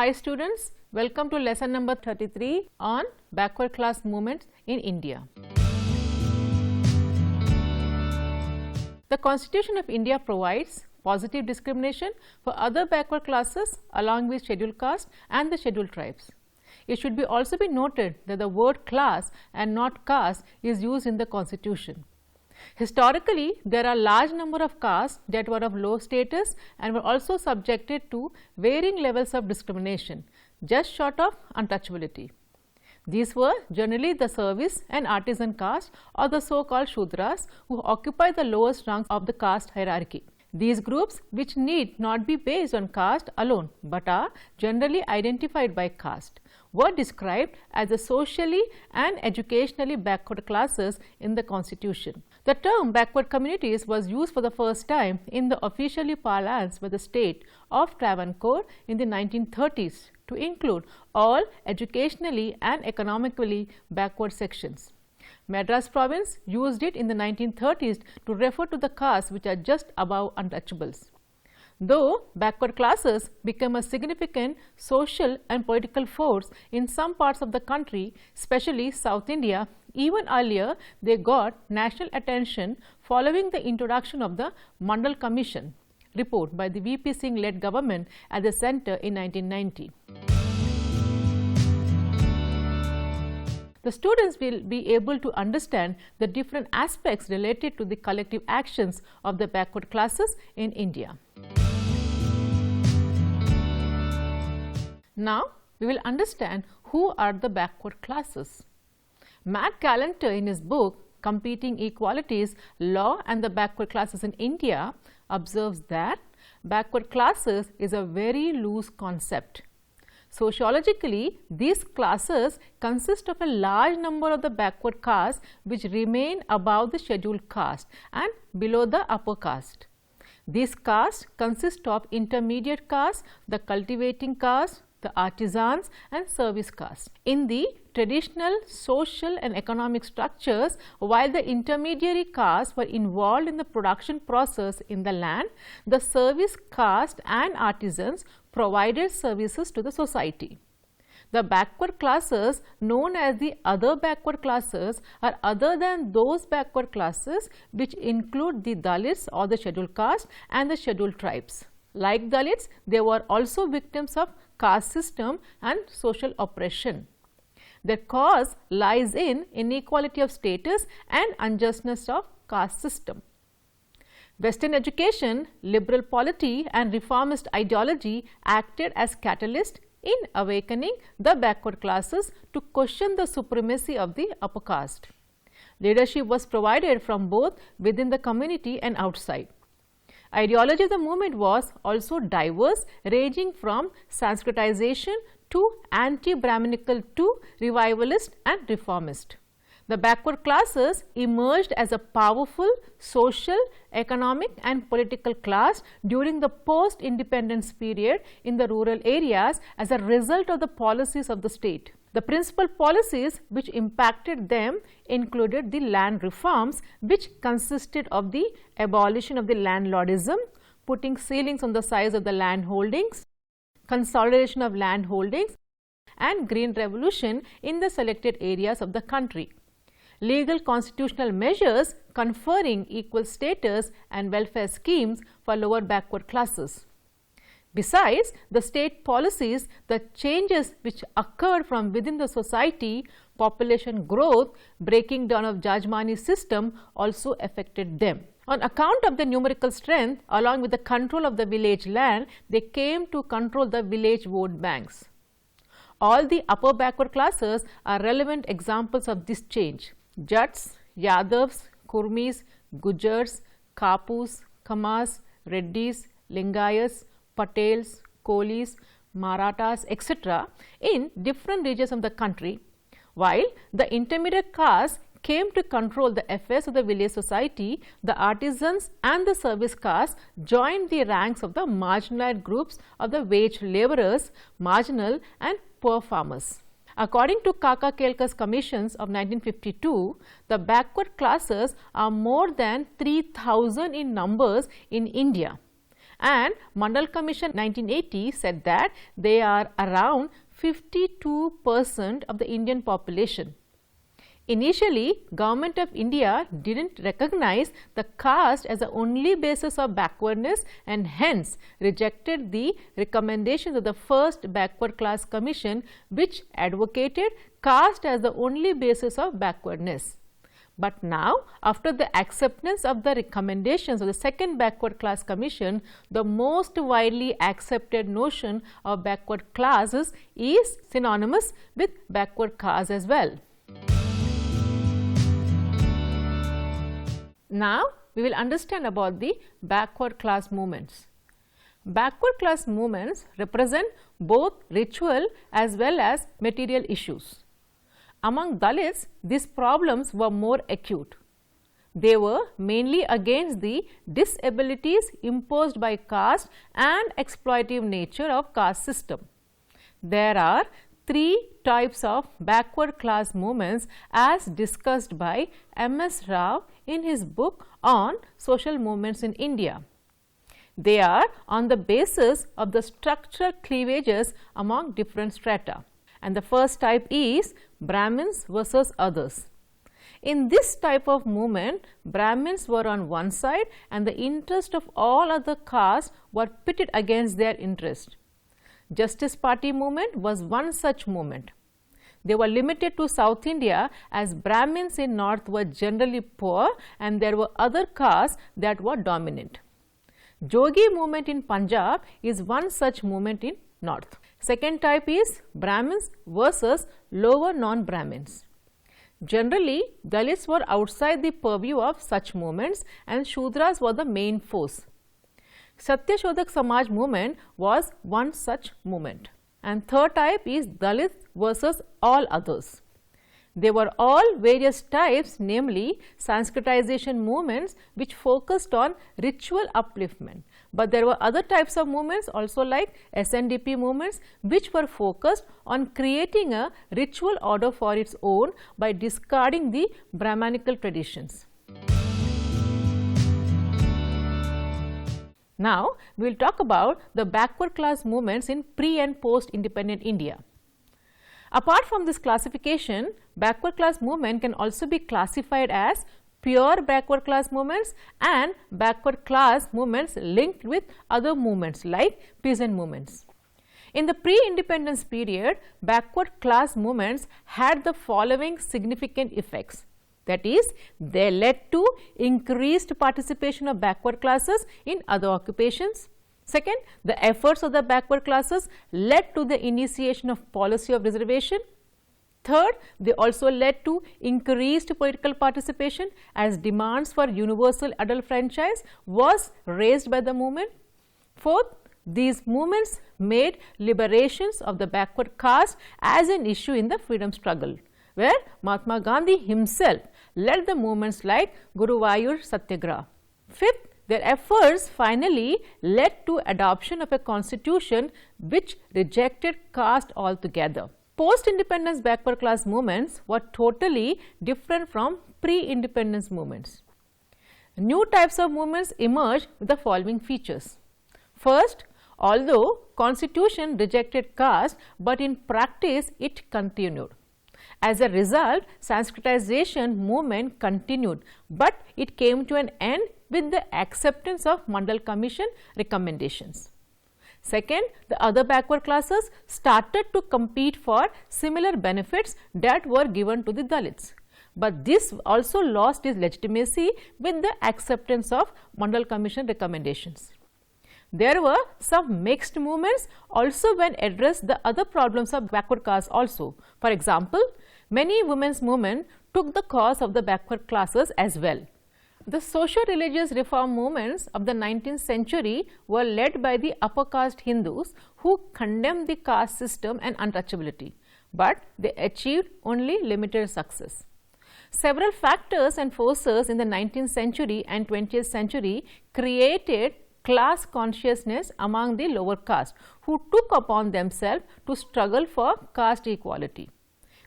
Hi students, welcome to lesson number 33 on backward class movements in India. The Constitution of India provides positive discrimination for other backward classes along with scheduled caste and the scheduled tribes. It should also be noted that the word class and not caste is used in the Constitution. Historically, there are large number of castes that were of low status and were also subjected to varying levels of discrimination, just short of untouchability. These were generally the service and artisan caste or the so-called Shudras, who occupy the lowest rungs of the caste hierarchy. These groups, which need not be based on caste alone but are generally identified by caste, were described as the socially and educationally backward classes in the Constitution. The term backward communities was used for the first time in the officially parlance by the State of Travancore in the 1930s to include all educationally and economically backward sections. Madras Province used it in the 1930s to refer to the castes which are just above untouchables. Though backward classes became a significant social and political force in some parts of the country, especially South India, even earlier they got national attention following the introduction of the Mandal Commission Report by the V P Singh-led government at the centre in 1990. The students will be able to understand the different aspects related to the collective actions of the backward classes in India. Now, we will understand who are the backward classes. Matt Callenter, in his book Competing Equalities, Law and the Backward Classes in India, observes that backward classes is a very loose concept. Sociologically, these classes consist of a large number of the backward castes which remain above the scheduled caste and below the upper caste. These castes consist of intermediate castes, the cultivating caste, the artisans and service caste. In the traditional social and economic structures, while the intermediary castes were involved in the production process in the land, the service caste and artisans provided services to the society. The backward classes, known as the other backward classes, are other than those backward classes which include the Dalits or the scheduled caste and the scheduled tribes. Like Dalits, they were also victims of caste system and social oppression. Their cause lies in inequality of status and unjustness of caste system. Western education, liberal polity and reformist ideology acted as catalyst in awakening the backward classes to question the supremacy of the upper caste. Leadership was provided from both within the community and outside. Ideology of the movement was also diverse, ranging from Sanskritization to anti-Brahminical to revivalist and reformist. The backward classes emerged as a powerful social, economic and political class during the post-independence period in the rural areas as a result of the policies of the state. The principal policies which impacted them included the land reforms, which consisted of the abolition of the landlordism, putting ceilings on the size of the land holdings, consolidation of land holdings and green revolution in the selected areas of the country. Legal constitutional measures conferring equal status and welfare schemes for lower backward classes. Besides the state policies, the changes which occurred from within the society, population growth, breaking down of Jajmani system also affected them. On account of their numerical strength, along with the control of the village land, they came to control the village vote banks. All the upper backward classes are relevant examples of this change. Jats, Yadavs, Kurmis, Gujars, Kapus, Kamas, Reddis, Lingayas, Patels, Kolis, Marathas, etc. in different regions of the country, while the intermediate castes came to control the affairs of the village society, the artisans and the service castes joined the ranks of the marginalized groups of the wage labourers, marginal and poor farmers. According to Kaka Kelkar's commissions of 1952, the backward classes are more than 3,000 in numbers in India, and Mandal Commission 1980 said that they are around 52% of the Indian population. Initially, Government of India didn't recognize the caste as the only basis of backwardness and hence rejected the recommendations of the first Backward Class Commission, which advocated caste as the only basis of backwardness. But now, after the acceptance of the recommendations of the second Backward Class Commission, the most widely accepted notion of backward classes is synonymous with backward caste as well. Now, we will understand about the backward class movements. Backward class movements represent both ritual as well as material issues. Among Dalits, these problems were more acute. They were mainly against the disabilities imposed by caste and exploitative nature of caste system. There are three types of backward class movements as discussed by M.S. Rao in his book on social movements in India. They are on the basis of the structural cleavages among different strata. And the first type is Brahmins versus others. In this type of movement, Brahmins were on one side and the interest of all other castes were pitted against their interest. Justice Party movement was one such movement. They were limited to South India as Brahmins in North were generally poor and there were other castes that were dominant. Jogi movement in Punjab is one such movement in North. Second type is Brahmins versus lower non-Brahmins. Generally, Dalits were outside the purview of such movements and Shudras were the main force. Satyashodak Samaj movement was one such movement. And third type is Dalits versus all others. They were all various types, namely Sanskritization movements which focused on ritual upliftment. But there were other types of movements also like SNDP movements which were focused on creating a ritual order for its own by discarding the Brahmanical traditions. Now, we will talk about the backward class movements in pre and post independent India. Apart from this classification, backward class movement can also be classified as pure backward class movements and backward class movements linked with other movements like peasant movements. In the pre-independence period, backward class movements had the following significant effects. That is, they led to increased participation of backward classes in other occupations. Second, the efforts of the backward classes led to the initiation of policy of reservation. Third, they also led to increased political participation as demands for universal adult franchise was raised by the movement. Fourth, these movements made liberations of the backward caste as an issue in the freedom struggle, where Mahatma Gandhi himself led the movements like Guruvayur Satyagraha. Fifth, their efforts finally led to adoption of a constitution which rejected caste altogether. Post-independence backward class movements were totally different from pre-independence movements. New types of movements emerged with the following features. First, although constitution rejected caste, but in practice it continued. As a result, Sanskritization movement continued, but it came to an end with the acceptance of Mandal Commission recommendations. Second, the other backward classes started to compete for similar benefits that were given to the Dalits. But this also lost its legitimacy with the acceptance of Mandal Commission recommendations. There were some mixed movements also when addressed the other problems of backward caste also. For example, many women's movements took the cause of the backward classes as well. The socio-religious reform movements of the 19th century were led by the upper caste Hindus who condemned the caste system and untouchability, but they achieved only limited success. Several factors and forces in the 19th century and 20th century created class consciousness among the lower caste who took upon themselves to struggle for caste equality.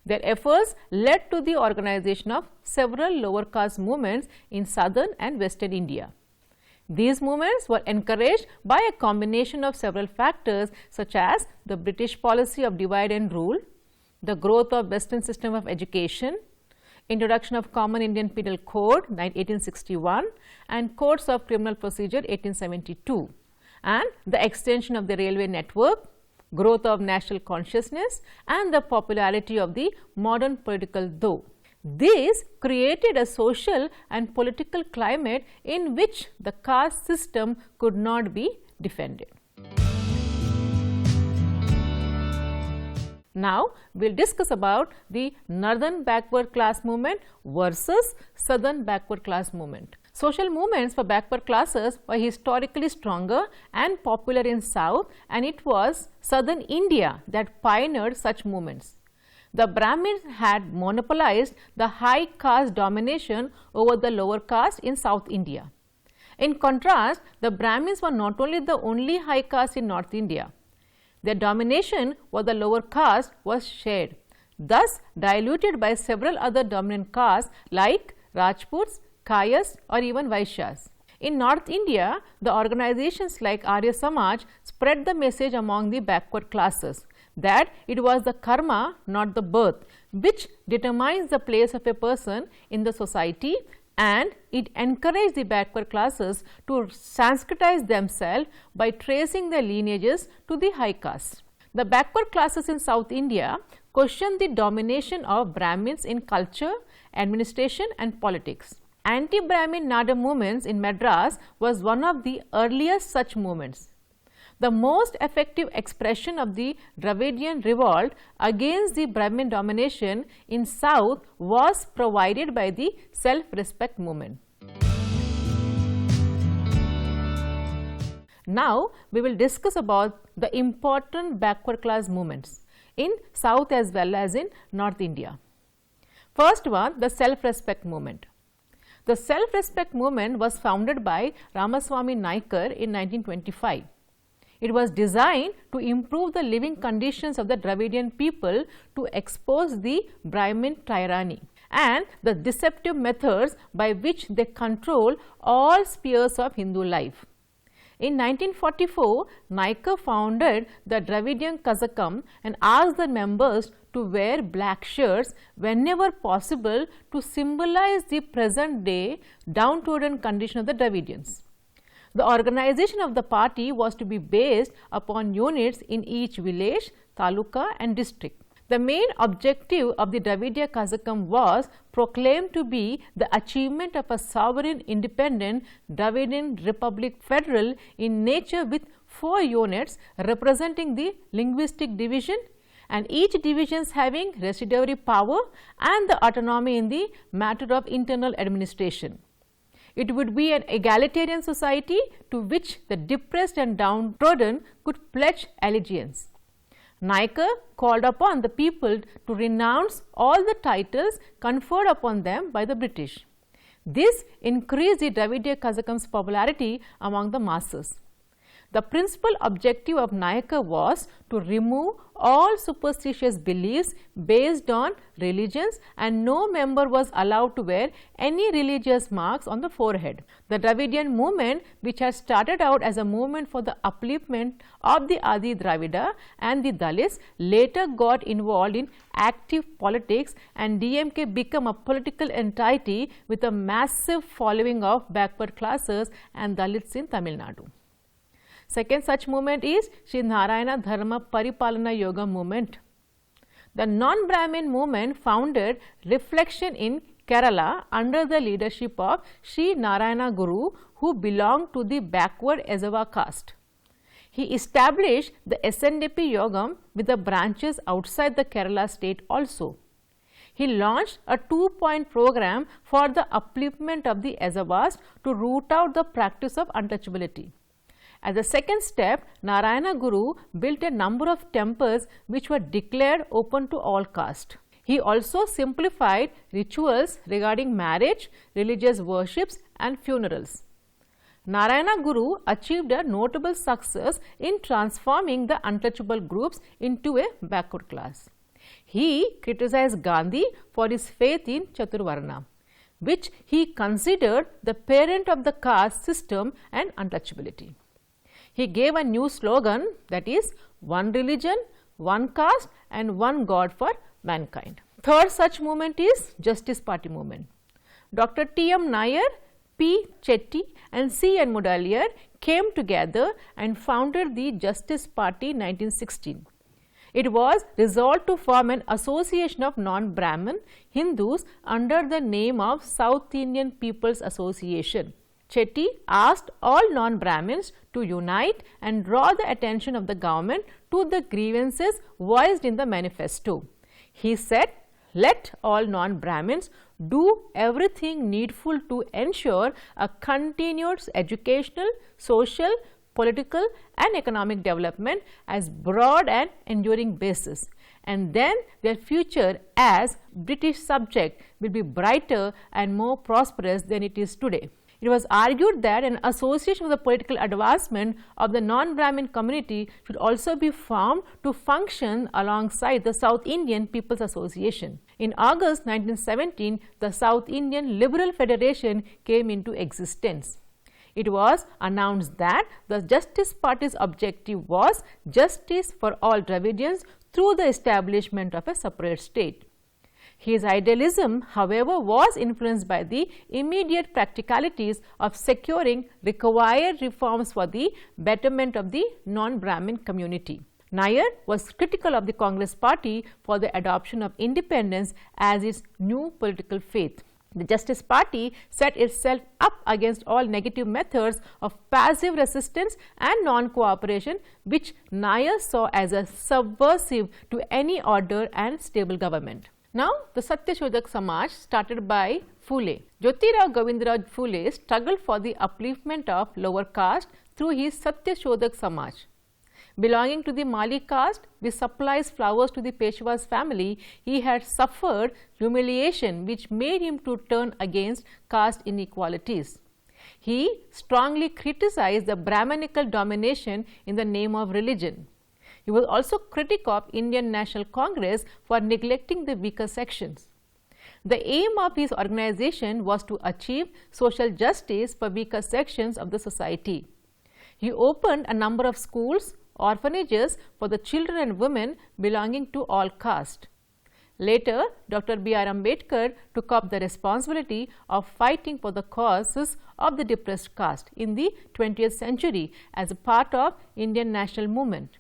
Their efforts led to the organization of several lower caste movements in southern and western India. These movements were encouraged by a combination of several factors such as the British policy of divide and rule, the growth of Western system of education, introduction of Common Indian Penal Code 1861 and Codes of Criminal Procedure 1872, and the extension of the railway network, growth of national consciousness and the popularity of the modern political though. This created a social and political climate in which the caste system could not be defended. Now, we will discuss about the northern backward class movement versus southern backward class movement. Social movements for backward classes were historically stronger and popular in South, and it was southern India that pioneered such movements. The Brahmins had monopolized the high caste domination over the lower caste in South India. In contrast, the Brahmins were not only the only high caste in North India. Their domination over the lower caste was shared, thus diluted by several other dominant castes like Rajputs, Kayas or even Vaishyas. In North India, the organizations like Arya Samaj spread the message among the backward classes that it was the karma, not the birth, which determines the place of a person in the society, and it encouraged the backward classes to Sanskritize themselves by tracing their lineages to the high caste. The backward classes in South India questioned the domination of Brahmins in culture, administration and politics. Anti-Brahmin Nada movements in Madras was one of the earliest such movements. The most effective expression of the Dravidian revolt against the Brahmin domination in South was provided by the self-respect movement. Now, we will discuss about the important backward class movements in South as well as in North India. First one, the self-respect movement. The self-respect movement was founded by Ramaswamy Naikar in 1925. It was designed to improve the living conditions of the Dravidian people to expose the Brahmin tyranny and the deceptive methods by which they control all spheres of Hindu life. In 1944, Naikar founded the Dravidian Kazakam and asked the members to wear black shirts whenever possible to symbolize the present day downtrodden condition of the Dravidians. The organization of the party was to be based upon units in each village, taluka and district. The main objective of the Dravidian Kazakam was proclaimed to be the achievement of a sovereign independent Dravidian Republic federal in nature with 4 units representing the linguistic division and each divisions having residuary power and the autonomy in the matter of internal administration. It would be an egalitarian society to which the depressed and downtrodden could pledge allegiance. Naikar called upon the people to renounce all the titles conferred upon them by the British. This increased the Dravidian Kazakam's popularity among the masses. The principal objective of Naikar was to remove all superstitious beliefs based on religions, and no member was allowed to wear any religious marks on the forehead. The Dravidian movement, which had started out as a movement for the upliftment of the Adi Dravida and the Dalits, later got involved in active politics, and DMK became a political entity with a massive following of backward classes and Dalits in Tamil Nadu. Second such movement is Sri Narayana Dharma Paripalana Yoga movement. The non-Brahmin movement founded reflection in Kerala under the leadership of Sri Narayana Guru, who belonged to the backward Ezava caste. He established the SNDP Yogam with the branches outside the Kerala state also. He launched a 2-point program for the upliftment of the Ezavas to root out the practice of untouchability. As a second step, Narayana Guru built a number of temples which were declared open to all castes. He also simplified rituals regarding marriage, religious worships and funerals. Narayana Guru achieved a notable success in transforming the untouchable groups into a backward class. He criticized Gandhi for his faith in Chaturvarna. which he considered the parent of the caste system and untouchability. He gave a new slogan, that is, one religion, one caste and one God for mankind. Third such movement is Justice Party movement. Dr. T. M. Nair, P. Chetty and C. N. Mudaliar came together and founded the Justice Party in 1916. It was resolved to form an association of non-Brahmin Hindus under the name of South Indian People's Association. Chetty asked all non-Brahmins to unite and draw the attention of the government to the grievances voiced in the manifesto. He said, let all non-Brahmins do everything needful to ensure a continuous educational, social, political and economic development as broad and enduring basis, and then their future as British subject will be brighter and more prosperous than it is today. It was argued that an association for the political advancement of the non-Brahmin community should also be formed to function alongside the South Indian People's Association. In August 1917, the South Indian Liberal Federation came into existence. It was announced that the Justice Party's objective was justice for all Dravidians through the establishment of a separate state. His idealism, however, was influenced by the immediate practicalities of securing required reforms for the betterment of the non-Brahmin community. Nair was critical of the Congress Party for the adoption of independence as its new political faith. The Justice Party set itself up against all negative methods of passive resistance and non-cooperation, which Nair saw as a subversive to any order and stable government. Now, the Satyashodak Samaj, started by Phule. Jyotirao Govindarao Phule struggled for the upliftment of lower caste through his Satyashodak Samaj. Belonging to the Mali caste, which supplies flowers to the Peshwa's family, he had suffered humiliation which made him to turn against caste inequalities. He strongly criticized the Brahmanical domination in the name of religion. He was also critical of Indian National Congress for neglecting the weaker sections. The aim of his organization was to achieve social justice for weaker sections of the society. He opened a number of schools, orphanages for the children and women belonging to all castes. Later, Dr. B. R. Ambedkar took up the responsibility of fighting for the causes of the depressed caste in the 20th century as a part of Indian national movement.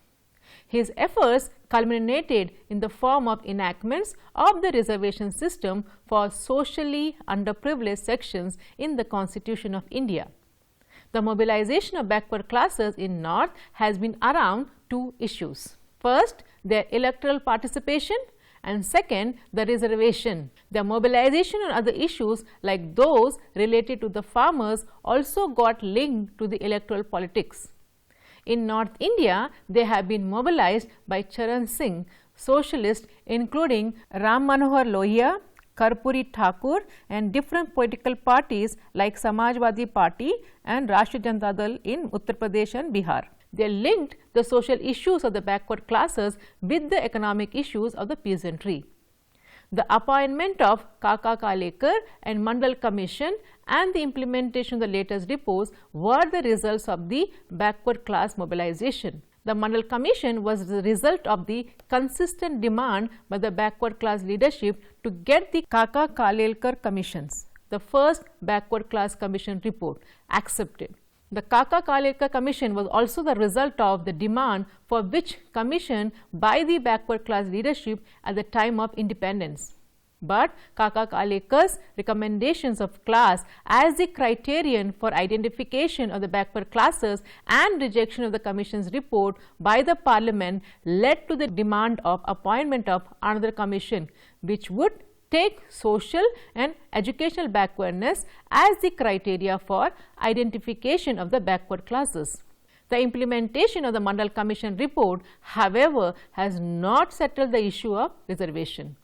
His efforts culminated in the form of enactments of the reservation system for socially underprivileged sections in the Constitution of India. The mobilization of backward classes in North has been around two issues. First, their electoral participation, and second, the reservation. Their mobilization on other issues like those related to the farmers also got linked to the electoral politics. In North India, they have been mobilized by Charan Singh, socialists including Ram Manohar Lohia, Karpuri Thakur and different political parties like Samajwadi Party and Rashtriya Janata Dal in Uttar Pradesh and Bihar. They linked the social issues of the backward classes with the economic issues of the peasantry. The appointment of Kaka Kalekar and Mandal Commission and the implementation of the latest reports were the results of the backward class mobilization. The Mandal Commission was the result of the consistent demand by the backward class leadership to get the Kaka Kalekar commissions, the first backward class commission report, accepted. The Kaka Kalekar commission was also the result of the demand for which commission by the backward class leadership at the time of independence. But Kaka Kalekar's recommendations of class as the criterion for identification of the backward classes and rejection of the Commission's report by the Parliament led to the demand of appointment of another commission, which would take social and educational backwardness as the criteria for identification of the backward classes. The implementation of the Mandal Commission report, however, has not settled the issue of reservation.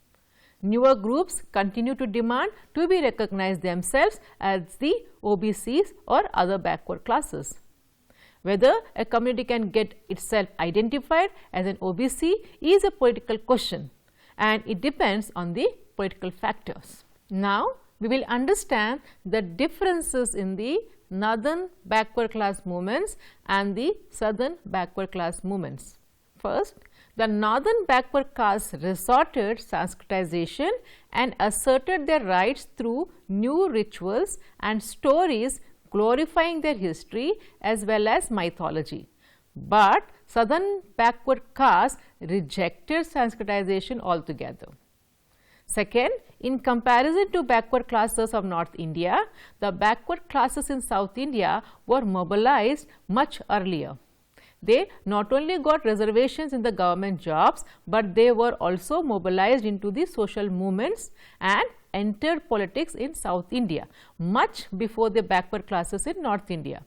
Newer groups continue to demand to be recognized themselves as the OBCs or other backward classes. Whether a community can get itself identified as an OBC is a political question, and it depends on the political factors. Now, we will understand the differences in the northern backward class movements and the southern backward class movements. First, the northern backward castes resorted Sanskritization and asserted their rights through new rituals and stories glorifying their history as well as mythology. But southern backward castes rejected Sanskritization altogether. Second, in comparison to backward classes of North India, the backward classes in South India were mobilized much earlier. They not only got reservations in the government jobs, but they were also mobilized into the social movements and entered politics in South India much before the backward classes in North India.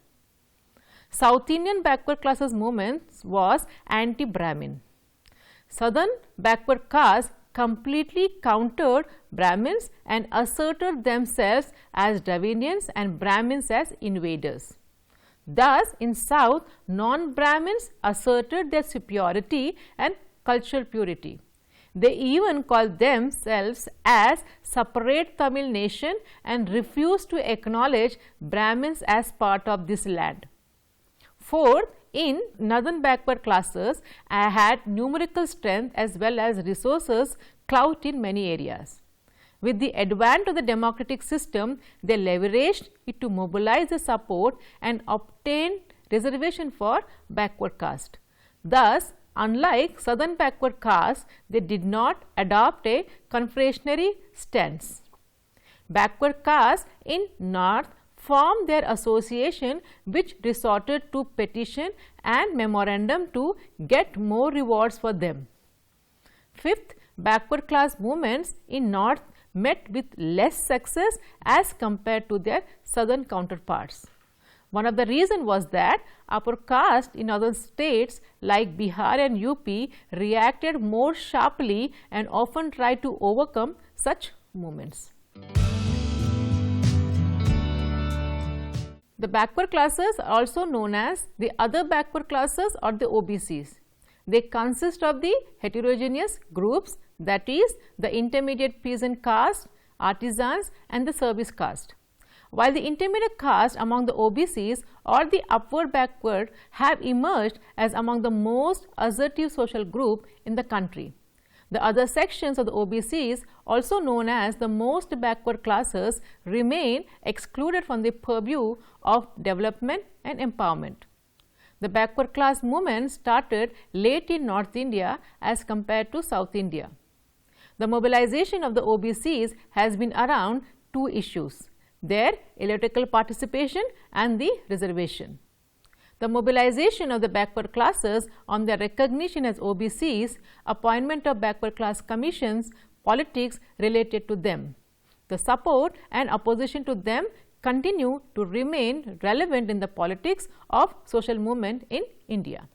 South Indian backward classes movement was anti-Brahmin. Southern backward castes completely countered Brahmins and asserted themselves as Dravidians and Brahmins as invaders. Thus, in South, non-Brahmins asserted their superiority and cultural purity. They even called themselves as separate Tamil nation and refused to acknowledge Brahmins as part of this land. Fourth, in northern backward classes had numerical strength as well as resources, clout in many areas. With the advent of the democratic system, they leveraged it to mobilize the support and obtain reservation for backward caste. Thus, unlike southern backward castes, they did not adopt a confectionery stance. Backward castes in north formed their association, which resorted to petition and memorandum to get more rewards for them. Fifth, backward class movements in north met with less success as compared to their southern counterparts. One of the reasons was that upper caste in other states like Bihar and UP reacted more sharply and often tried to overcome such movements. The backward classes are also known as the other backward classes or the OBCs. They consist of the heterogeneous groups, that is, the intermediate peasant caste, artisans and the service caste. While the intermediate caste among the OBCs or the upward backward have emerged as among the most assertive social group in the country. The other sections of the OBCs, also known as the most backward classes, remain excluded from the purview of development and empowerment. The backward class movement started late in North India as compared to South India. The mobilization of the OBCs has been around two issues: their electoral participation and the reservation. The mobilization of the backward classes on their recognition as OBCs, appointment of backward class commissions, politics related to them. The support and opposition to them continue to remain relevant in the politics of social movement in India.